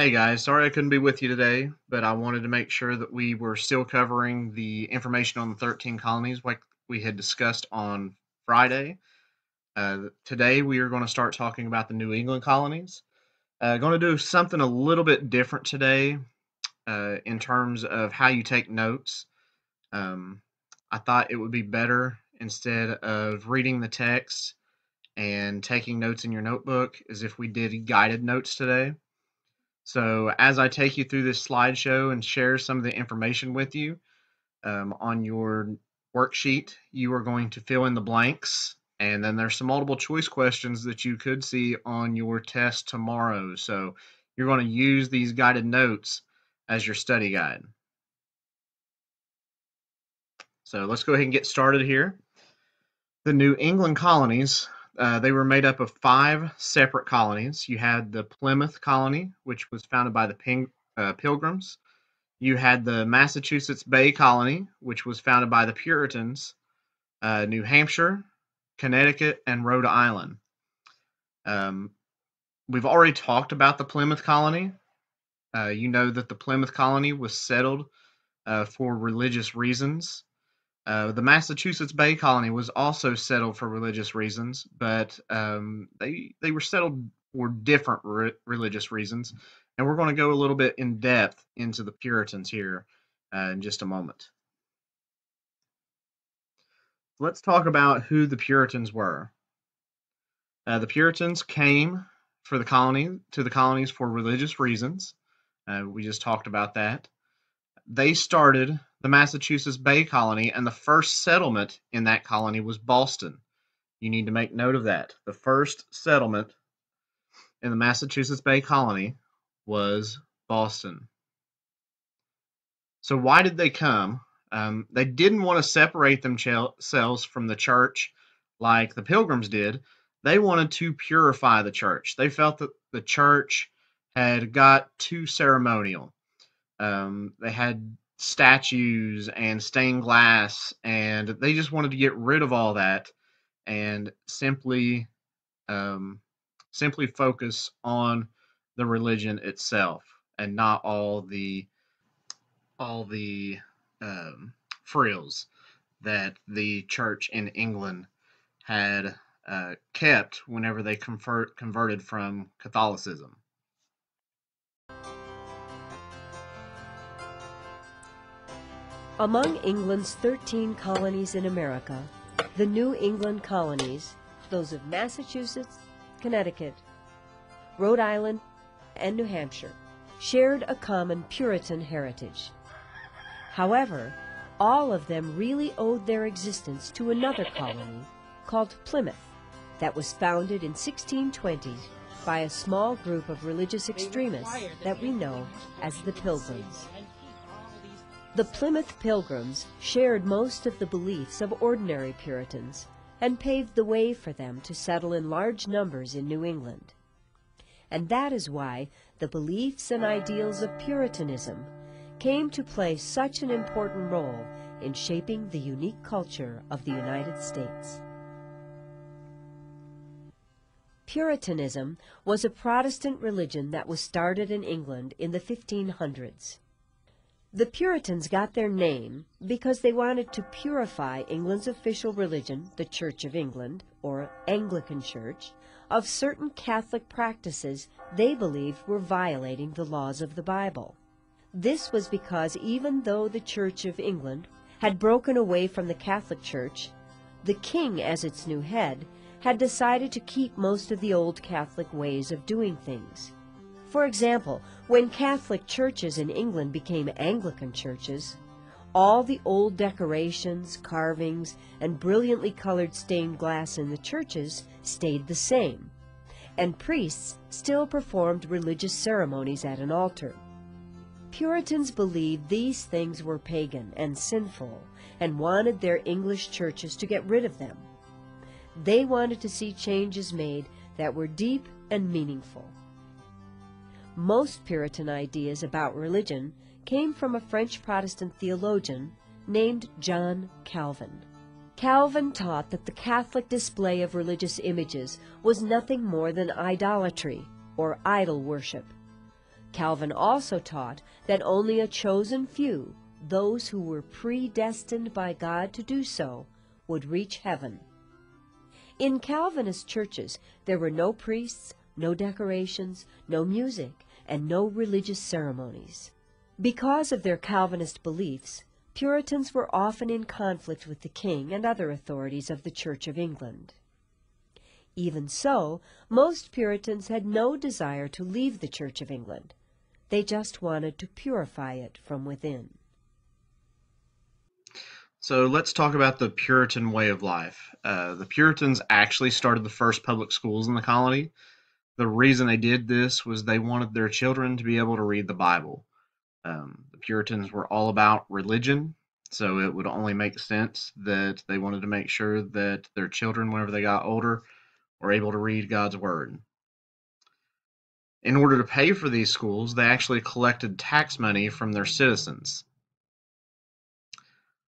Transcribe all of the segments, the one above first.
Hey guys, sorry I couldn't be with you today, but I wanted to make sure that we were still covering the information on the 13 colonies like we had discussed on Friday. Today we are going to start talking about the New England colonies. Going to do something a little bit different today in terms of how you take notes. Um, I thought it would be better instead of reading the text and taking notes in your notebook as if we did guided notes today. So, as I take you through this slideshow and share some of the information with you on your worksheet, you are going to fill in the blanks. And then there's some multiple choice questions that you could see on your test tomorrow. So, you're going to use these guided notes as your study guide. So, let's go ahead and get started here. The New England colonies, they were made up of 5 separate colonies. You had the Plymouth colony, which was founded by the Pilgrims. You had the Massachusetts Bay Colony, which was founded by the Puritans, New Hampshire, Connecticut, and Rhode Island. Um, we've already talked about the Plymouth Colony. You know that the Plymouth Colony was settled for religious reasons. The Massachusetts Bay Colony was also settled for religious reasons, but they were settled for different religious reasons. And we're going to go a little bit in depth into the Puritans here in just a moment. Let's talk about who the Puritans were. The Puritans came to the colonies for religious reasons. We just talked about that. They started the Massachusetts Bay Colony, and the first settlement in that colony was Boston. You need to make note of that. The first settlement in the Massachusetts Bay Colony was Boston. So why did they come? They didn't want to separate themselves from the church like the Pilgrims did. They wanted to purify the church. They felt that the church had got too ceremonial. They had statues and stained glass, and they just wanted to get rid of all that and simply focus on the religion itself and not all the frills that the church in England had kept whenever they converted from Catholicism. Among England's 13 colonies in America, the New England colonies, those of Massachusetts, Connecticut, Rhode Island, and New Hampshire, shared a common Puritan heritage. However, all of them really owed their existence to another colony called Plymouth that was founded in 1620 by a small group of religious extremists that we know as the Pilgrims. The Plymouth Pilgrims shared most of the beliefs of ordinary Puritans and paved the way for them to settle in large numbers in New England. And that is why the beliefs and ideals of Puritanism came to play such an important role in shaping the unique culture of the United States. Puritanism was a Protestant religion that was started in England in the 1500s. The Puritans got their name because they wanted to purify England's official religion, the Church of England, or Anglican Church, of certain Catholic practices they believed were violating the laws of the Bible. This was because even though the Church of England had broken away from the Catholic Church, the king, as its new head, had decided to keep most of the old Catholic ways of doing things. For example, when Catholic churches in England became Anglican churches, all the old decorations, carvings, and brilliantly colored stained glass in the churches stayed the same, and priests still performed religious ceremonies at an altar. Puritans believed these things were pagan and sinful and wanted their English churches to get rid of them. They wanted to see changes made that were deep and meaningful. Most Puritan ideas about religion came from a French Protestant theologian named John Calvin. Calvin taught that the Catholic display of religious images was nothing more than idolatry, or idol worship. Calvin also taught that only a chosen few, those who were predestined by God to do so, would reach heaven. In Calvinist churches, there were no priests, no decorations, no music, and no religious ceremonies. Because of their Calvinist beliefs, Puritans were often in conflict with the king and other authorities of the Church of England. Even so, most Puritans had no desire to leave the Church of England. They just wanted to purify it from within. So let's talk about the Puritan way of life. The Puritans actually started the first public schools in the colony. The reason they did this was they wanted their children to be able to read the Bible. The Puritans were all about religion, so it would only make sense that they wanted to make sure that their children, whenever they got older, were able to read God's Word. In order to pay for these schools, they actually collected tax money from their citizens.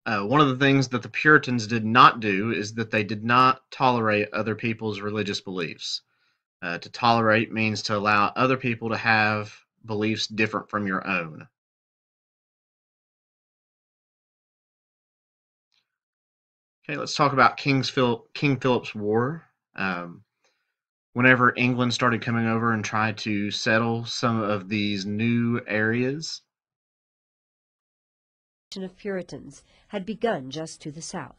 One of the things that the Puritans did not do is that they did not tolerate other people's religious beliefs. To tolerate means to allow other people to have beliefs different from your own. Okay, let's talk about King Philip's War. Whenever England started coming over and tried to settle some of these new areas, of Puritans had begun just to the south.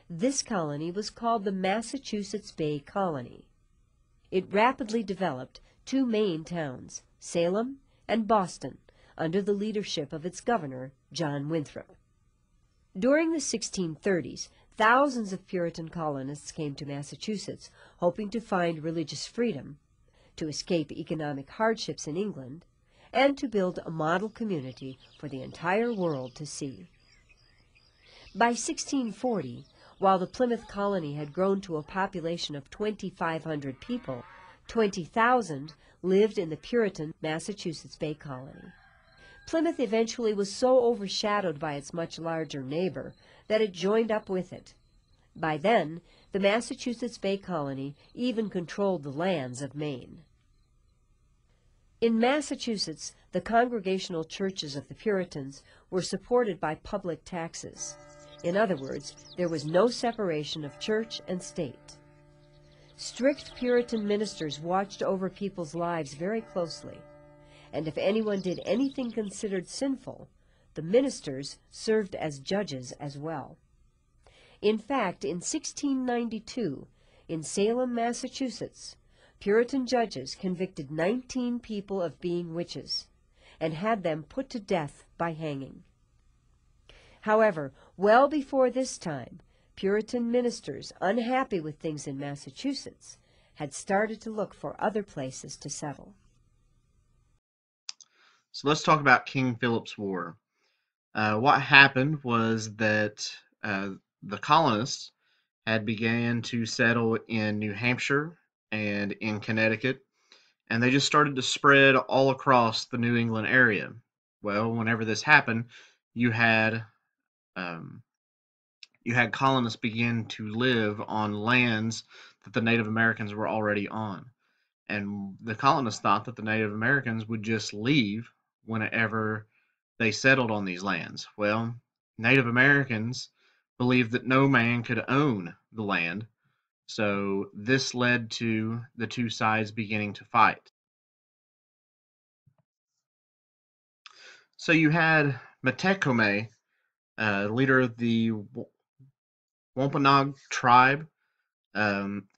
This colony was called the Massachusetts Bay Colony. It rapidly developed two main towns, Salem and Boston, under the leadership of its governor, John Winthrop. During the 1630s, thousands of Puritan colonists came to Massachusetts, hoping to find religious freedom, to escape economic hardships in England, and to build a model community for the entire world to see. By 1640, while the Plymouth colony had grown to a population of 2,500 people, 20,000 lived in the Puritan Massachusetts Bay Colony. Plymouth eventually was so overshadowed by its much larger neighbor that it joined up with it. By then, the Massachusetts Bay Colony even controlled the lands of Maine. In Massachusetts, the congregational churches of the Puritans were supported by public taxes. In other words, there was no separation of church and state. Strict Puritan ministers watched over people's lives very closely, and if anyone did anything considered sinful, the ministers served as judges as well. In fact, in 1692, in Salem, Massachusetts, Puritan judges convicted 19 people of being witches and had them put to death by hanging. However, well before this time, Puritan ministers, unhappy with things in Massachusetts, had started to look for other places to settle. So let's talk about King Philip's War. What happened was that the colonists had began to settle in New Hampshire and in Connecticut, and they just started to spread all across the New England area. Well, whenever this happened, you had colonists begin to live on lands that the Native Americans were already on. And the colonists thought that the Native Americans would just leave whenever they settled on these lands. Well, Native Americans believed that no man could own the land, so this led to the two sides beginning to fight. So you had Metecome, leader of the Wampanoag tribe.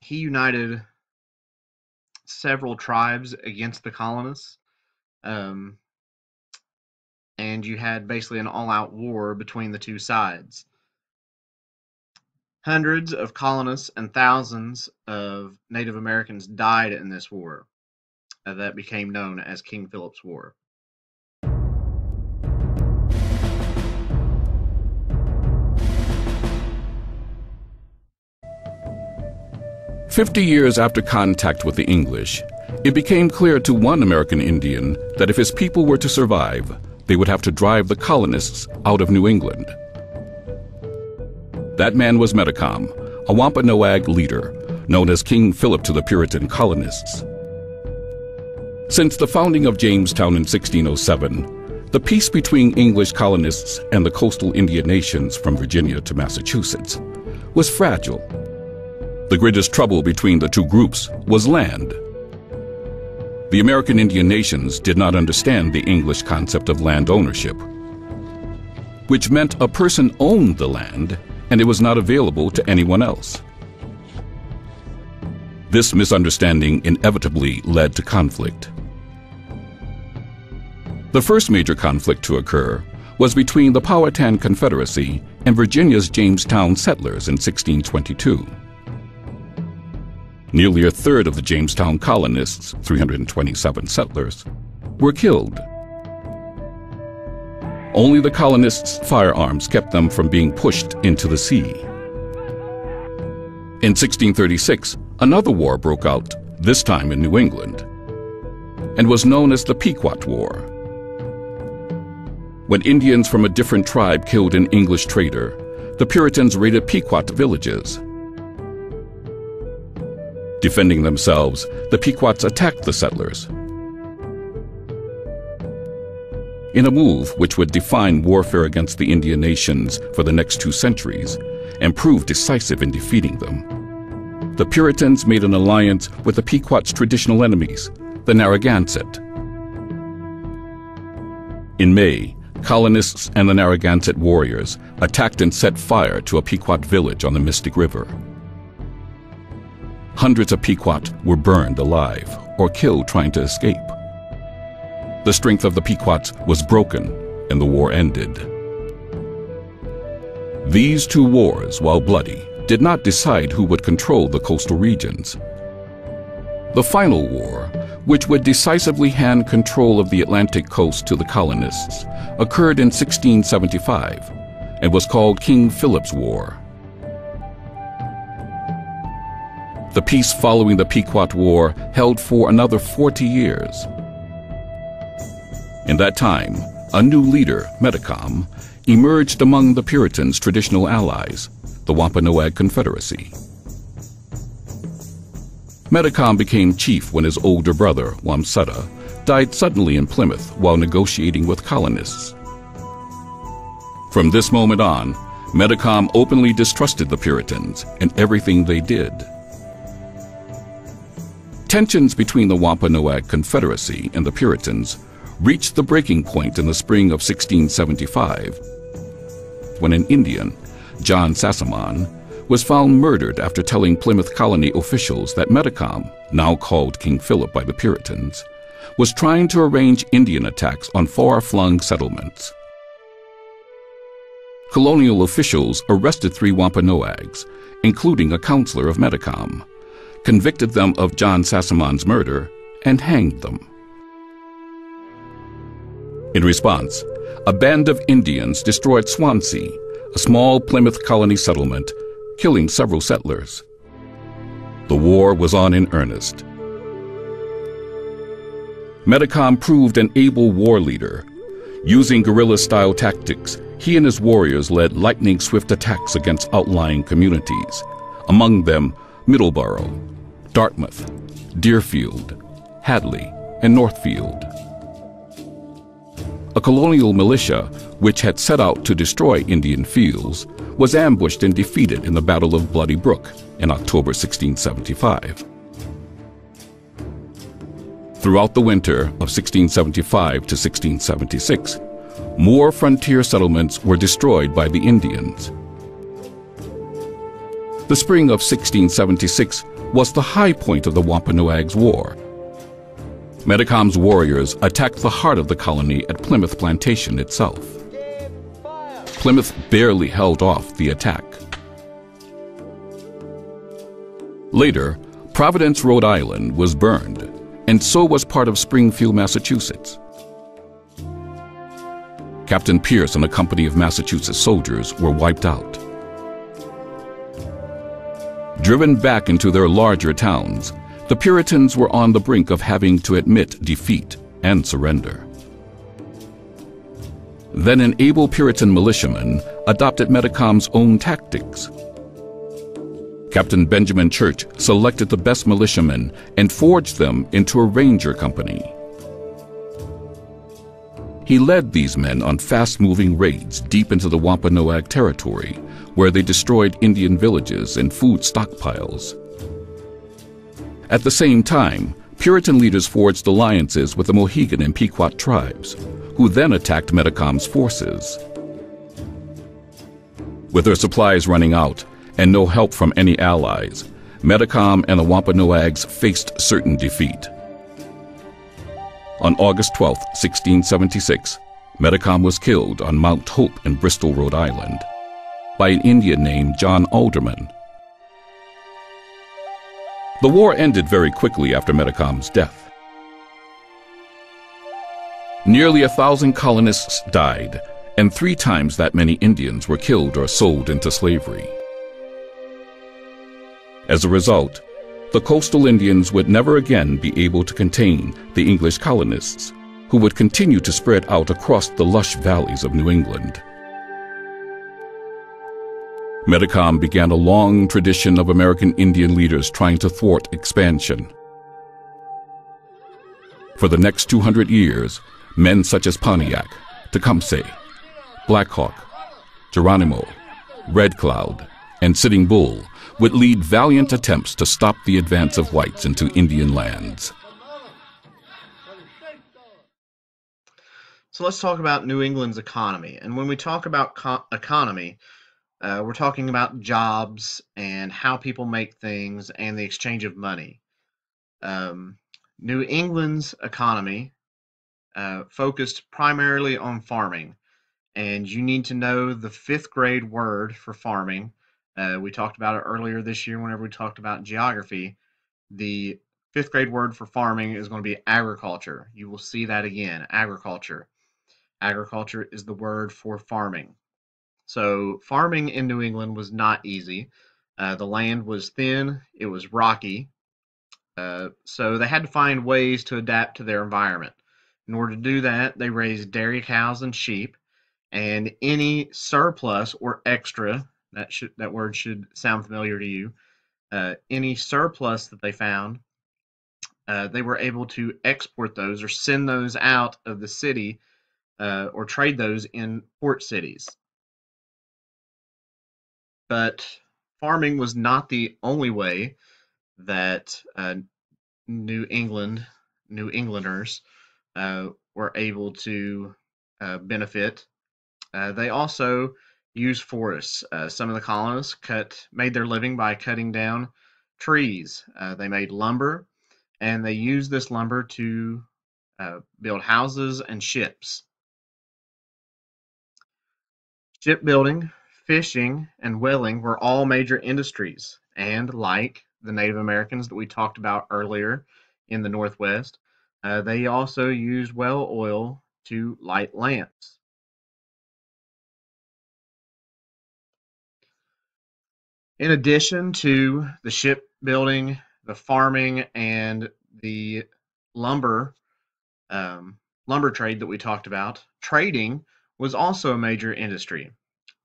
He united several tribes against the colonists, and you had basically an all-out war between the two sides. Hundreds of colonists and thousands of Native Americans died in this war that became known as King Philip's War. "50 years after contact with the English, it became clear to one American Indian that if his people were to survive, they would have to drive the colonists out of New England. That man was Metacom, a Wampanoag leader, known as King Philip to the Puritan colonists. Since the founding of Jamestown in 1607, the peace between English colonists and the coastal Indian nations from Virginia to Massachusetts was fragile. The greatest trouble between the two groups was land. The American Indian nations did not understand the English concept of land ownership, which meant a person owned the land and it was not available to anyone else. This misunderstanding inevitably led to conflict. The first major conflict to occur was between the Powhatan Confederacy and Virginia's Jamestown settlers in 1622. Nearly a third of the Jamestown colonists, 327 settlers, were killed. Only the colonists' firearms kept them from being pushed into the sea. In 1636, another war broke out, this time in New England, and was known as the Pequot War. When Indians from a different tribe killed an English trader, the Puritans raided Pequot villages. Defending themselves, the Pequots attacked the settlers. In a move which would define warfare against the Indian nations for the next 2 centuries and prove decisive in defeating them, the Puritans made an alliance with the Pequot's traditional enemies, the Narragansett. In May, colonists and the Narragansett warriors attacked and set fire to a Pequot village on the Mystic River. Hundreds of Pequot were burned alive or killed trying to escape. The strength of the Pequots was broken and the war ended. These 2 wars, while bloody, did not decide who would control the coastal regions. The final war, which would decisively hand control of the Atlantic coast to the colonists, occurred in 1675 and was called King Philip's War. The peace following the Pequot War held for another 40 years. In that time, a new leader, Metacom, emerged among the Puritans' traditional allies, the Wampanoag Confederacy. Metacom became chief when his older brother, Wamsutta, died suddenly in Plymouth while negotiating with colonists. From this moment on, Metacom openly distrusted the Puritans and everything they did. Tensions between the Wampanoag Confederacy and the Puritans reached the breaking point in the spring of 1675, when an Indian, John Sassamon, was found murdered after telling Plymouth colony officials that Metacom, now called King Philip by the Puritans, was trying to arrange Indian attacks on far-flung settlements. Colonial officials arrested 3 Wampanoags, including a counselor of Metacom, convicted them of John Sassamon's murder, and hanged them. In response, a band of Indians destroyed Swansea, a small Plymouth colony settlement, killing several settlers. The war was on in earnest. Metacom proved an able war leader. Using guerrilla-style tactics, he and his warriors led lightning-swift attacks against outlying communities, among them Middleborough, Dartmouth, Deerfield, Hadley, and Northfield. A colonial militia, which had set out to destroy Indian fields, was ambushed and defeated in the Battle of Bloody Brook in October 1675. Throughout the winter of 1675 to 1676, more frontier settlements were destroyed by the Indians. The spring of 1676 was the high point of the Wampanoags' War. Metacom's warriors attacked the heart of the colony at Plymouth Plantation itself. Plymouth barely held off the attack. Later, Providence, Rhode Island was burned, and so was part of Springfield, Massachusetts. Captain Pierce and a company of Massachusetts soldiers were wiped out. Driven back into their larger towns, the Puritans were on the brink of having to admit defeat and surrender. Then an able Puritan militiaman adopted Metacom's own tactics. Captain Benjamin Church selected the best militiamen and forged them into a ranger company, He led these men on fast-moving raids deep into the Wampanoag territory, where they destroyed Indian villages and food stockpiles. At the same time, Puritan leaders forged alliances with the Mohegan and Pequot tribes, who then attacked Metacom's forces. With their supplies running out and no help from any allies, Metacom and the Wampanoags faced certain defeat. On August 12, 1676, Metacom was killed on Mount Hope in Bristol, Rhode Island, by an Indian named John Alderman. The war ended very quickly after Metacom's death. Nearly 1,000 colonists died, and 3 times that many Indians were killed or sold into slavery. As a result, the coastal Indians would never again be able to contain the English colonists, who would continue to spread out across the lush valleys of New England. Metacom began a long tradition of American Indian leaders trying to thwart expansion. For the next 200 years, men such as Pontiac, Tecumseh, Black Hawk, Geronimo, Red Cloud, and Sitting Bull would lead valiant attempts to stop the advance of whites into Indian lands. So let's talk about New England's economy. And when we talk about economy, we're talking about jobs and how people make things and the exchange of money. New England's economy focused primarily on farming. And you need to know the 5th grade word for farming. We talked about it earlier this year whenever we talked about geography. The 5th grade word for farming is going to be agriculture. You will see that again, agriculture. Agriculture is the word for farming. So farming in New England was not easy. The land was thin, it was rocky, so they had to find ways to adapt to their environment. In order to do that, they raised dairy cows and sheep, and any surplus or extra, that word should sound familiar to you, any surplus that they found, they were able to export those or send those out of the city or trade those in port cities. But farming was not the only way that New Englanders were able to benefit. They also used forests. Some of the colonists made their living by cutting down trees. They made lumber, and they used this lumber to build houses and ships. Shipbuilding, fishing, and whaling were all major industries, and like the Native Americans that we talked about earlier in the Northwest, they also used whale oil to light lamps. In addition to the shipbuilding, the farming, and the lumber trade that we talked about, trading was also a major industry.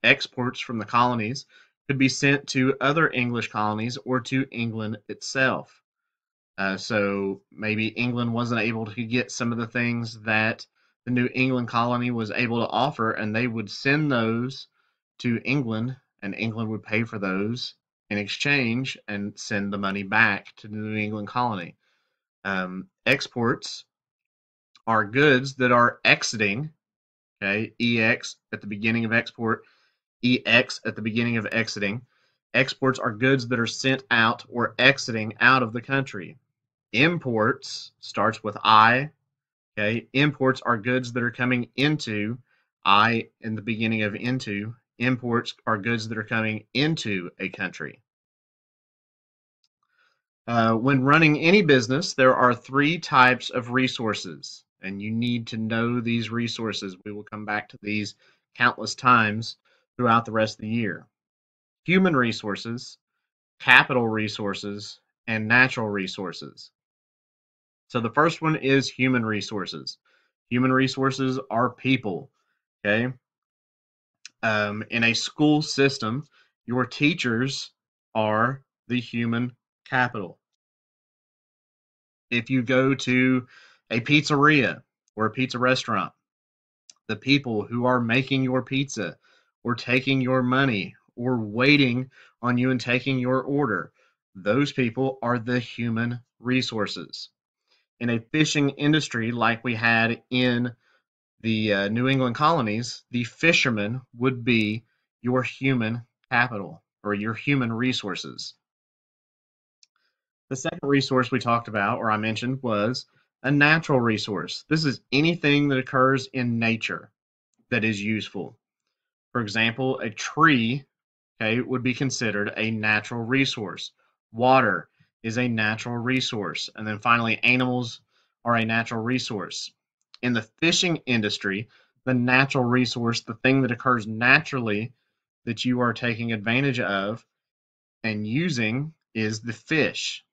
Exports from the colonies could be sent to other English colonies or to England itself. So maybe England wasn't able to get some of the things that the New England colony was able to offer, and they would send those to England, and England would pay for those in exchange and send the money back to the New England colony. Exports are goods that are exiting, okay, EX at the beginning of export, EX at the beginning of exiting. Exports are goods that are sent out or exiting out of the country. Imports starts with I, okay? Imports are goods that are coming into, I in the beginning of into. Imports are goods that are coming into a country. When running any business, there are 3 types of resources, and you need to know these resources. We will come back to these countless times throughout the rest of the year. Human resources, capital resources, and natural resources. So the first one is human resources. Human resources are people, okay? In a school system, your teachers are the human capital. If you go to a pizzeria or a pizza restaurant, The people who are making your pizza or taking your money or waiting on you and taking your order, those people are the human resources. In a fishing industry like we had in the New England colonies, the fishermen would be your human capital or your human resources. The second resource we talked about, or I mentioned, was a natural resource. This is anything that occurs in nature that is useful. For example, a tree, okay, would be considered a natural resource. Water is a natural resource. And then finally, animals are a natural resource. In the fishing industry, the natural resource, the thing that occurs naturally that you are taking advantage of and using, is the fish.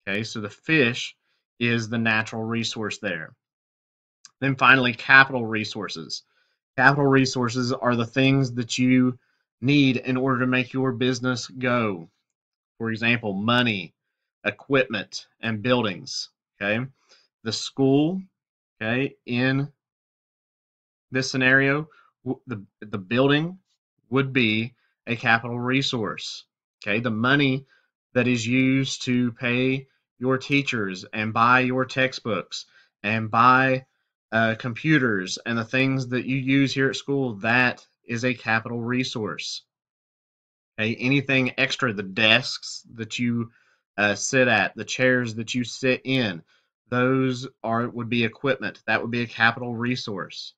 Okay, so the fish is the natural resource there. Then finally, capital resources. Capital resources are the things that you need in order to make your business go. For example, money, equipment, and buildings. Okay, the school, okay, in this scenario, the building would be a capital resource. Okay, the money that is used to pay your teachers and buy your textbooks and buy computers and the things that you use here at school, that is a capital resource. Okay, anything extra, the desks that you sit at, the chairs that you sit in, those would be equipment. That would be a capital resource.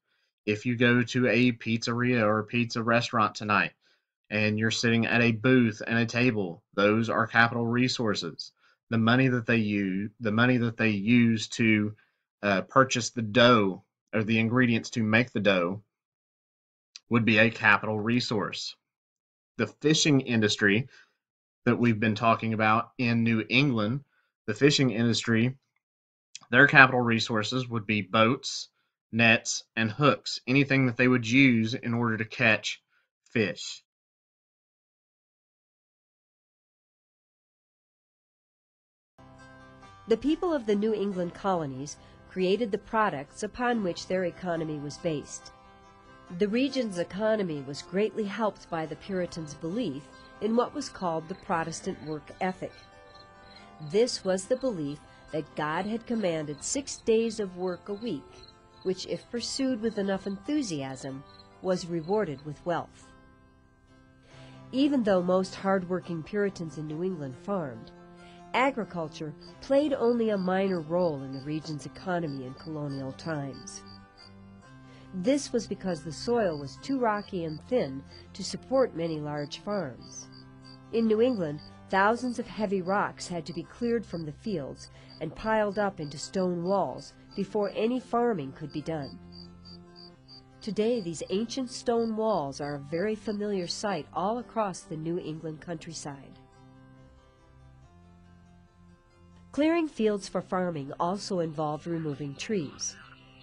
If you go to a pizzeria or a pizza restaurant tonight and you're sitting at a booth and a table, those are capital resources. The money that they use to purchase the dough or the ingredients to make the dough would be a capital resource. The fishing industry that we've been talking about in New England, the fishing industry, their capital resources would be boats, nets, and hooks, anything that they would use in order to catch fish. The people of the New England colonies created the products upon which their economy was based. The region's economy was greatly helped by the Puritans' belief in what was called the Protestant work ethic. This was the belief that God had commanded 6 days of work a week, which, if pursued with enough enthusiasm, was rewarded with wealth. Even though most hard-working Puritans in New England farmed, agriculture played only a minor role in the region's economy in colonial times. This was because the soil was too rocky and thin to support many large farms. In New England, thousands of heavy rocks had to be cleared from the fields and piled up into stone walls before any farming could be done. Today, these ancient stone walls are a very familiar sight all across the New England countryside. Clearing fields for farming also involved removing trees.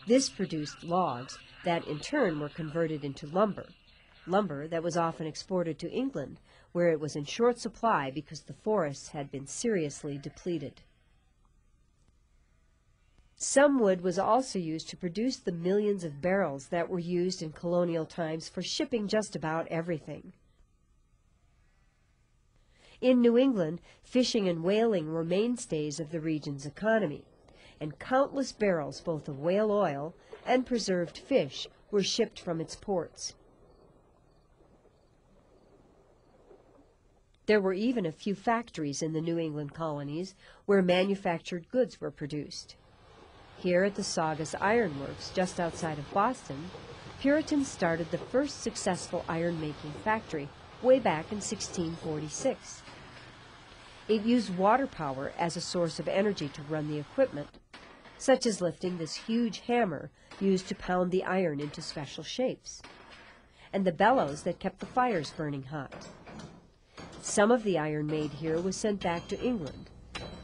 This produced logs that in turn were converted into lumber that was often exported to England, where it was in short supply because the forests had been seriously depleted. Some wood was also used to produce the millions of barrels that were used in colonial times for shipping just about everything. In New England, fishing and whaling were mainstays of the region's economy, and countless barrels both of whale oil and preserved fish were shipped from its ports. There were even a few factories in the New England colonies where manufactured goods were produced. Here at the Saugus Iron Works, just outside of Boston, Puritans started the first successful iron-making factory way back in 1646. It used water power as a source of energy to run the equipment, such as lifting this huge hammer used to pound the iron into special shapes, and the bellows that kept the fires burning hot. Some of the iron made here was sent back to England,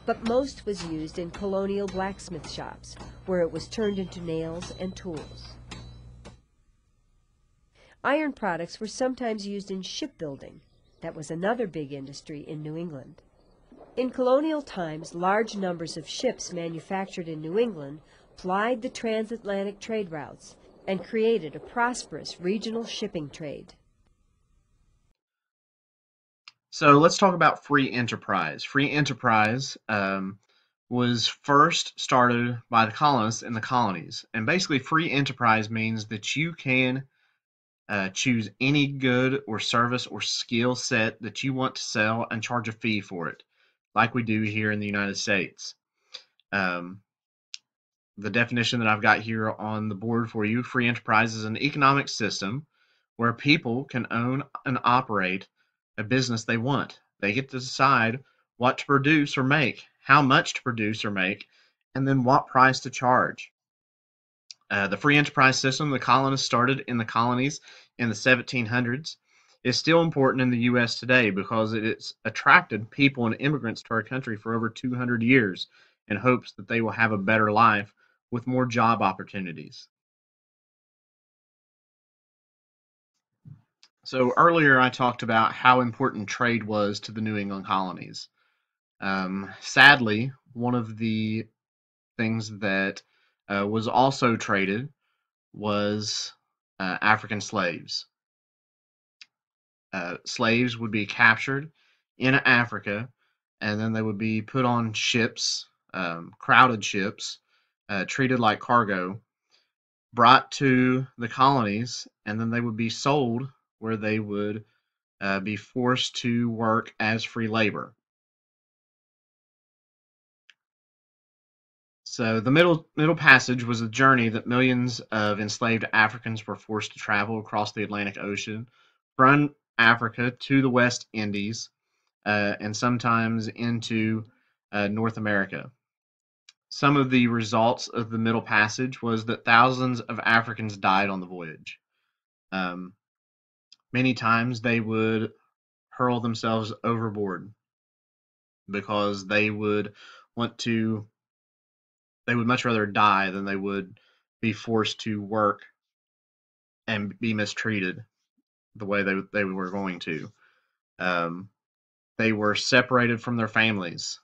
but most was used in colonial blacksmith shops, where it was turned into nails and tools. Iron products were sometimes used in shipbuilding. That was another big industry in New England. In colonial times, large numbers of ships manufactured in New England plied the transatlantic trade routes and created a prosperous regional shipping trade. So let's talk about free enterprise. Free enterprise was first started by the colonists in the colonies. And basically, free enterprise means that you can choose any good or service or skill set that you want to sell and charge a fee for it, like we do here in the United States. Um, the definition that I've got here on the board for you: free enterprise is an economic system where people can own and operate a business they want. They get to decide what to produce or make, how much to produce or make, and then what price to charge. The free enterprise system the colonists started in the colonies in the 1700s is still important in the U.S. today because it's attracted people and immigrants to our country for over 200 years in hopes that they will have a better life with more job opportunities. So earlier I talked about how important trade was to the New England colonies. Sadly, one of the things that was also traded was African slaves. Slaves would be captured in Africa, and then they would be put on ships, crowded ships, treated like cargo, brought to the colonies, and then they would be sold where they would be forced to work as free labor. So the Middle Passage was a journey that millions of enslaved Africans were forced to travel across the Atlantic Ocean from Africa to the West Indies and sometimes into North America. Some of the results of the Middle Passage was that thousands of Africans died on the voyage. Many times they would hurl themselves overboard because they would much rather die than they would be forced to work and be mistreated the way they were going to. They were separated from their families.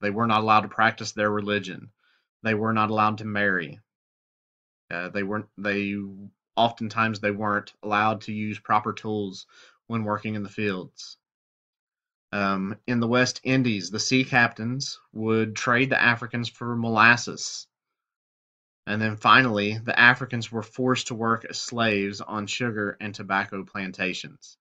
They were not allowed to practice their religion. They were not allowed to marry. Oftentimes they weren't allowed to use proper tools when working in the fields. In the West Indies, the sea captains would trade the Africans for molasses. And then finally, the Africans were forced to work as slaves on sugar and tobacco plantations.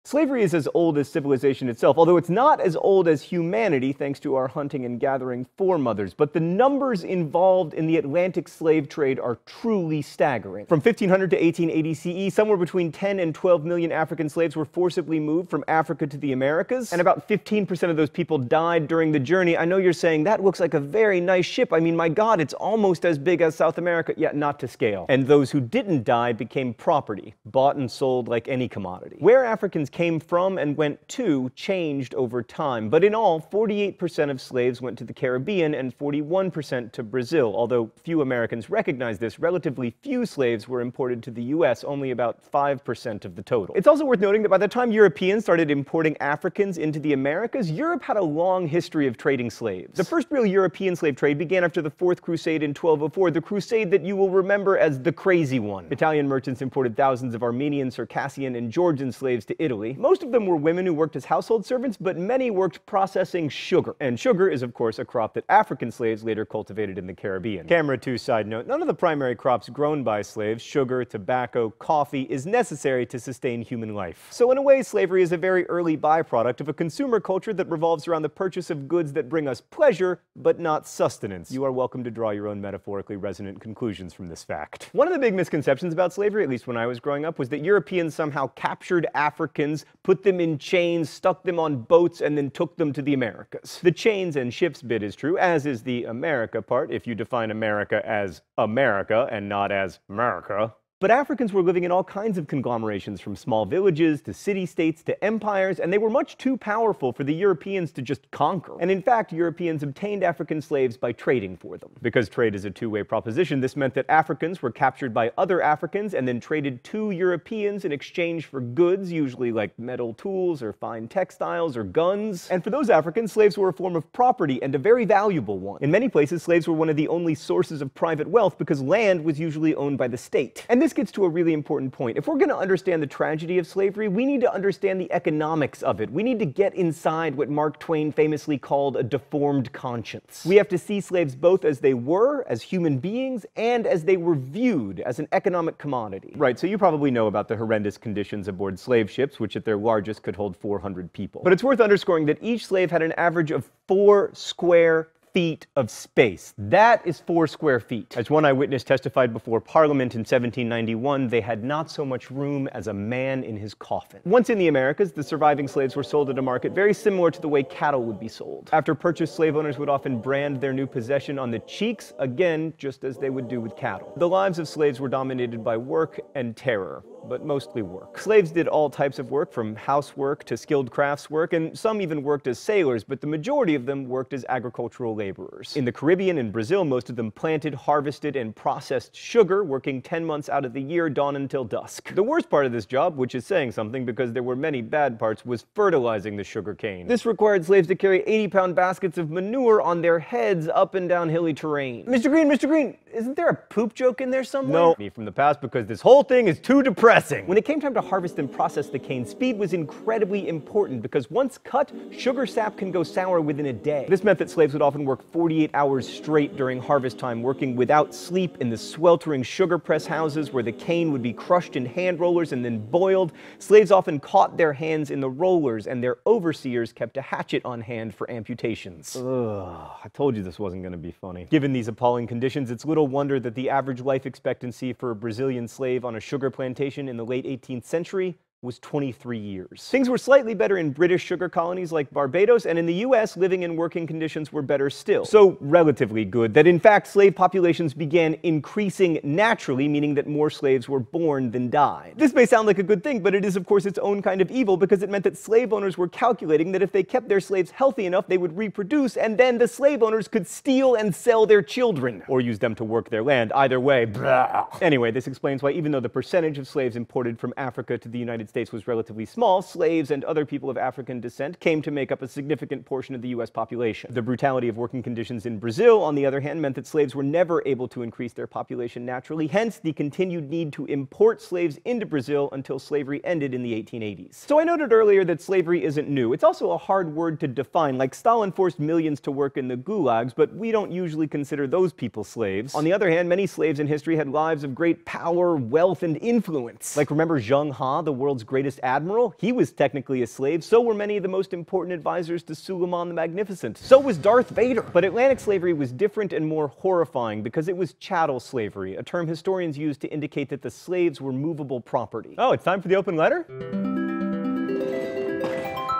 Slavery is as old as civilization itself, although it's not as old as humanity thanks to our hunting and gathering foremothers. But the numbers involved in the Atlantic slave trade are truly staggering. From 1500 to 1880 CE, somewhere between 10 and 12 million African slaves were forcibly moved from Africa to the Americas, and about 15% of those people died during the journey. I know you're saying, that looks like a very nice ship. I mean, my God, it's almost as big as South America. Yeah, not to scale. And those who didn't die became property, bought and sold like any commodity. Where Africans came from and went to changed over time, but in all, 48% of slaves went to the Caribbean and 41% to Brazil. Although few Americans recognize this, relatively few slaves were imported to the US, only about 5% of the total. It's also worth noting that by the time Europeans started importing Africans into the Americas, Europe had a long history of trading slaves. The first real European slave trade began after the Fourth Crusade in 1204, the crusade that you will remember as the crazy one. Italian merchants imported thousands of Armenian, Circassian, and Georgian slaves to Italy. Most of them were women who worked as household servants, but many worked processing sugar. And sugar is, of course, a crop that African slaves later cultivated in the Caribbean. Camera 2 side note, none of the primary crops grown by slaves, sugar, tobacco, coffee, is necessary to sustain human life. So in a way, slavery is a very early byproduct of a consumer culture that revolves around the purchase of goods that bring us pleasure, but not sustenance. You are welcome to draw your own metaphorically resonant conclusions from this fact. One of the big misconceptions about slavery, at least when I was growing up, was that Europeans somehow captured Africans, put them in chains, stuck them on boats, and then took them to the Americas. The chains and ships bit is true, as is the America part, if you define America as America and not as America. But Africans were living in all kinds of conglomerations, from small villages to city-states to empires, and they were much too powerful for the Europeans to just conquer. And in fact, Europeans obtained African slaves by trading for them. Because trade is a two-way proposition, this meant that Africans were captured by other Africans and then traded to Europeans in exchange for goods, usually like metal tools or fine textiles or guns. And for those Africans, slaves were a form of property, and a very valuable one. In many places, slaves were one of the only sources of private wealth because land was usually owned by the state. And this gets to a really important point. If we're going to understand the tragedy of slavery, we need to understand the economics of it. We need to get inside what Mark Twain famously called a deformed conscience. We have to see slaves both as they were, as human beings, and as they were viewed, as an economic commodity. Right, so you probably know about the horrendous conditions aboard slave ships, which at their largest could hold 400 people. But it's worth underscoring that each slave had an average of 4 square feet of space. That is 4 square feet. As one eyewitness testified before Parliament in 1791, they had not so much room as a man in his coffin. Once in the Americas, the surviving slaves were sold at a market very similar to the way cattle would be sold. After purchase, slave owners would often brand their new possession on the cheeks, again, just as they would do with cattle. The lives of slaves were dominated by work and terror, but mostly work. Slaves did all types of work, from housework to skilled crafts work, and some even worked as sailors, but the majority of them worked as agricultural laborers. In the Caribbean and Brazil, most of them planted, harvested, and processed sugar, working 10 months out of the year, dawn until dusk. The worst part of this job, which is saying something because there were many bad parts, was fertilizing the sugar cane. This required slaves to carry 80-pound baskets of manure on their heads up and down hilly terrain. Mr. Green, isn't there a poop joke in there somewhere? No, me from the past, because this whole thing is too depressing. When it came time to harvest and process the cane, speed was incredibly important because once cut, sugar sap can go sour within a day. This meant that slaves would often work 48 hours straight during harvest time, working without sleep in the sweltering sugar press houses where the cane would be crushed in hand rollers and then boiled. Slaves often caught their hands in the rollers, and their overseers kept a hatchet on hand for amputations. Ugh, I told you this wasn't going to be funny. Given these appalling conditions, it's little wonder that the average life expectancy for a Brazilian slave on a sugar plantation in the late 18th century was 23 years. Things were slightly better in British sugar colonies like Barbados, and in the US, living and working conditions were better still. So relatively good, that in fact slave populations began increasing naturally, meaning that more slaves were born than died. This may sound like a good thing, but it is of course its own kind of evil, because it meant that slave owners were calculating that if they kept their slaves healthy enough, they would reproduce, and then the slave owners could steal and sell their children, or use them to work their land. Either way, blah. Anyway, this explains why even though the percentage of slaves imported from Africa to the United States was relatively small, slaves and other people of African descent came to make up a significant portion of the US population. The brutality of working conditions in Brazil, on the other hand, meant that slaves were never able to increase their population naturally, hence the continued need to import slaves into Brazil until slavery ended in the 1880s. So I noted earlier that slavery isn't new. It's also a hard word to define. Like, Stalin forced millions to work in the gulags, but we don't usually consider those people slaves. On the other hand, many slaves in history had lives of great power, wealth, and influence. Like, remember Zheng He, the world's greatest admiral? He was technically a slave. So were many of the most important advisors to Suleiman the Magnificent. So was Darth Vader. But Atlantic slavery was different and more horrifying because it was chattel slavery, a term historians use to indicate that the slaves were movable property. Oh, it's time for the open letter?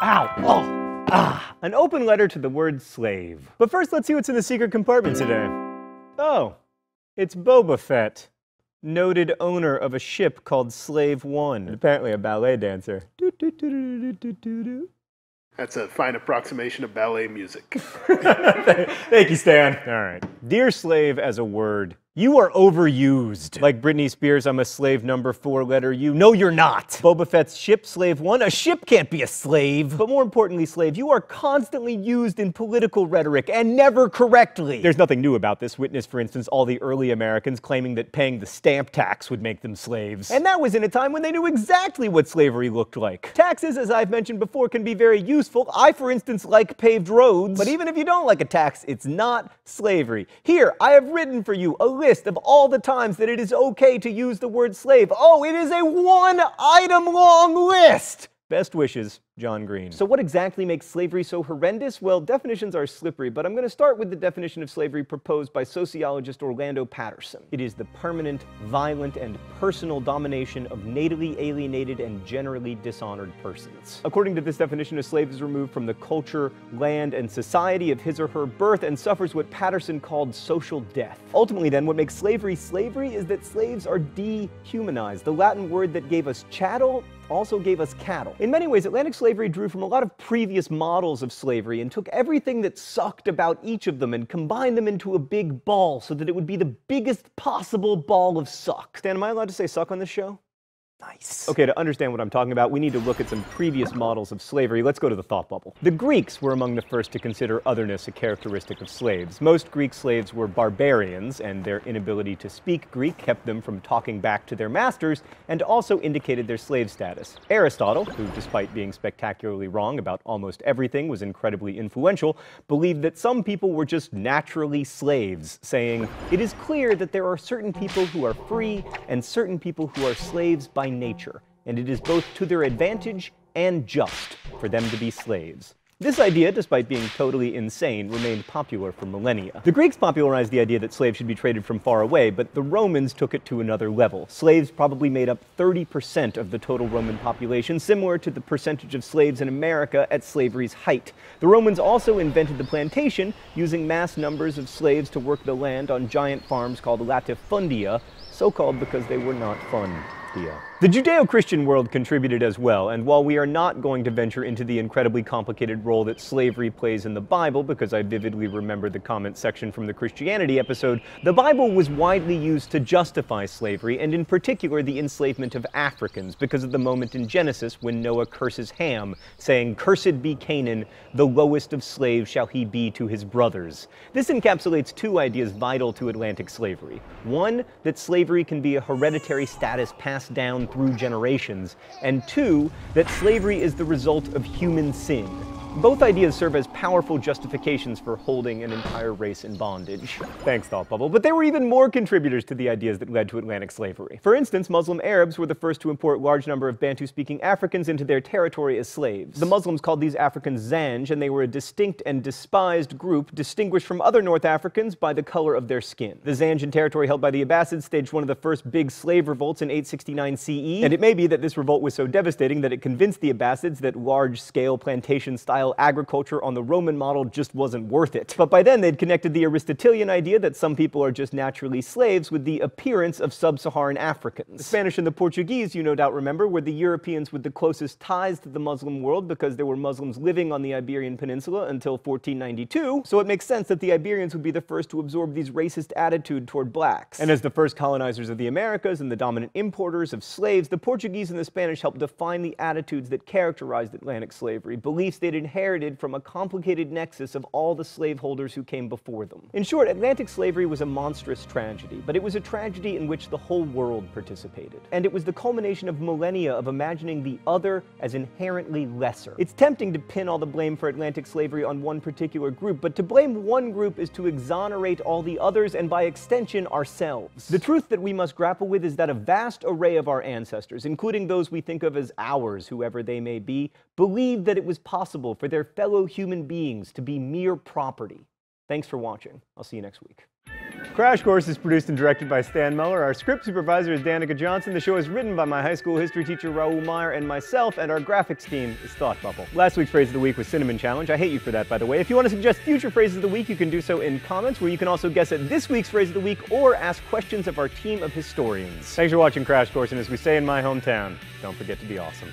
Ow! Oh! Ah! An open letter to the word slave. But first, let's see what's in the secret compartment today. Oh, it's Boba Fett, noted owner of a ship called Slave One, and apparently a ballet dancer. That's a fine approximation of ballet music. Thank you, Stan. All right. Dear slave as a word, you are overused. Like Britney Spears, I'm a slave number 4 letter U. No, you're not. Boba Fett's ship, Slave One. A ship can't be a slave. But more importantly, slave, you are constantly used in political rhetoric, and never correctly. There's nothing new about this. Witness, for instance, all the early Americans claiming that paying the stamp tax would make them slaves. And that was in a time when they knew exactly what slavery looked like. Taxes, as I've mentioned before, can be very useful. I, for instance, like paved roads. But even if you don't like a tax, it's not slavery. Here, I have written for you a list of all the times that it is okay to use the word slave. Oh, it is a 1-item long list! Best wishes, John Green. So what exactly makes slavery so horrendous? Well, definitions are slippery, but I'm going to start with the definition of slavery proposed by sociologist Orlando Patterson. It is the permanent, violent, and personal domination of natively alienated and generally dishonored persons. According to this definition, a slave is removed from the culture, land, and society of his or her birth and suffers what Patterson called social death. Ultimately, then, what makes slavery slavery is that slaves are dehumanized. The Latin word that gave us chattel also gave us cattle. In many ways, Atlantic slavery drew from a lot of previous models of slavery and took everything that sucked about each of them and combined them into a big ball so that it would be the biggest possible ball of suck. Stan, am I allowed to say suck on this show? Nice. Okay, to understand what I'm talking about, we need to look at some previous models of slavery. Let's go to the thought bubble. The Greeks were among the first to consider otherness a characteristic of slaves. Most Greek slaves were barbarians, and their inability to speak Greek kept them from talking back to their masters, and also indicated their slave status. Aristotle, who despite being spectacularly wrong about almost everything was incredibly influential, believed that some people were just naturally slaves, saying, "It is clear that there are certain people who are free and certain people who are slaves by nature, and it is both to their advantage and just for them to be slaves." This idea, despite being totally insane, remained popular for millennia. The Greeks popularized the idea that slaves should be traded from far away, but the Romans took it to another level. Slaves probably made up 30% of the total Roman population, similar to the percentage of slaves in America at slavery's height. The Romans also invented the plantation, using mass numbers of slaves to work the land on giant farms called latifundia, so called because they were not fun. The Judeo-Christian world contributed as well, and while we are not going to venture into the incredibly complicated role that slavery plays in the Bible, because I vividly remember the comment section from the Christianity episode, the Bible was widely used to justify slavery, and in particular the enslavement of Africans, because of the moment in Genesis when Noah curses Ham, saying, "Cursed be Canaan, the lowest of slaves shall he be to his brothers." This encapsulates two ideas vital to Atlantic slavery. One, that slavery can be a hereditary status passed down through generations, and two, that slavery is the result of human sin. Both ideas serve as powerful justifications for holding an entire race in bondage. Thanks, Thought Bubble. But there were even more contributors to the ideas that led to Atlantic slavery. For instance, Muslim Arabs were the first to import a large number of Bantu-speaking Africans into their territory as slaves. The Muslims called these Africans Zanj, and they were a distinct and despised group distinguished from other North Africans by the color of their skin. The Zanjan territory held by the Abbasids staged one of the first big slave revolts in 869 CE, and it may be that this revolt was so devastating that it convinced the Abbasids that large-scale plantation-style agriculture on the Roman model just wasn't worth it. But by then they'd connected the Aristotelian idea that some people are just naturally slaves with the appearance of sub-Saharan Africans. The Spanish and the Portuguese, you no doubt remember, were the Europeans with the closest ties to the Muslim world because there were Muslims living on the Iberian Peninsula until 1492, so it makes sense that the Iberians would be the first to absorb these racist attitude toward blacks. And as the first colonizers of the Americas and the dominant importers of slaves, the Portuguese and the Spanish helped define the attitudes that characterized Atlantic slavery, beliefs they'd inherited from a complicated nexus of all the slaveholders who came before them. In short, Atlantic slavery was a monstrous tragedy, but it was a tragedy in which the whole world participated. And it was the culmination of millennia of imagining the other as inherently lesser. It's tempting to pin all the blame for Atlantic slavery on one particular group, but to blame one group is to exonerate all the others and by extension ourselves. The truth that we must grapple with is that a vast array of our ancestors, including those we think of as ours, whoever they may be, believed that it was possible for their fellow human beings to be mere property. Thanks for watching. I'll see you next week. Crash Course is produced and directed by Stan Muller. Our script supervisor is Danica Johnson. The show is written by my high school history teacher Raoul Meyer and myself, and our graphics team is Thought Bubble. Last week's phrase of the week was Cinnamon Challenge. I hate you for that, by the way. If you want to suggest future phrases of the week, you can do so in comments, where you can also guess at this week's phrase of the week or ask questions of our team of historians. Thanks for watching Crash Course, and as we say in my hometown, don't forget to be awesome.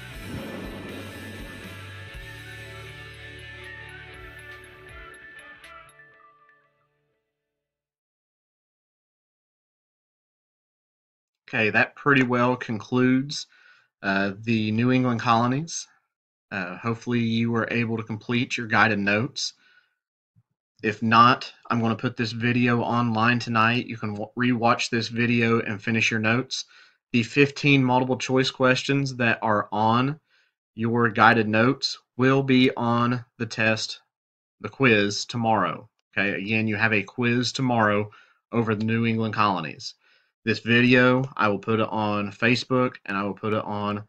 Okay, that pretty well concludes the New England Colonies. Hopefully you were able to complete your guided notes. If not, I'm going to put this video online tonight. You can re-watch this video and finish your notes. The 15 multiple choice questions that are on your guided notes will be on the test, the quiz, tomorrow. Okay, again, you have a quiz tomorrow over the New England Colonies. This video, I will put it on Facebook and I will put it on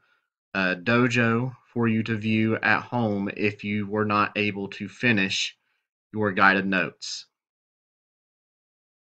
dojo for you to view at home if you were not able to finish your guided notes.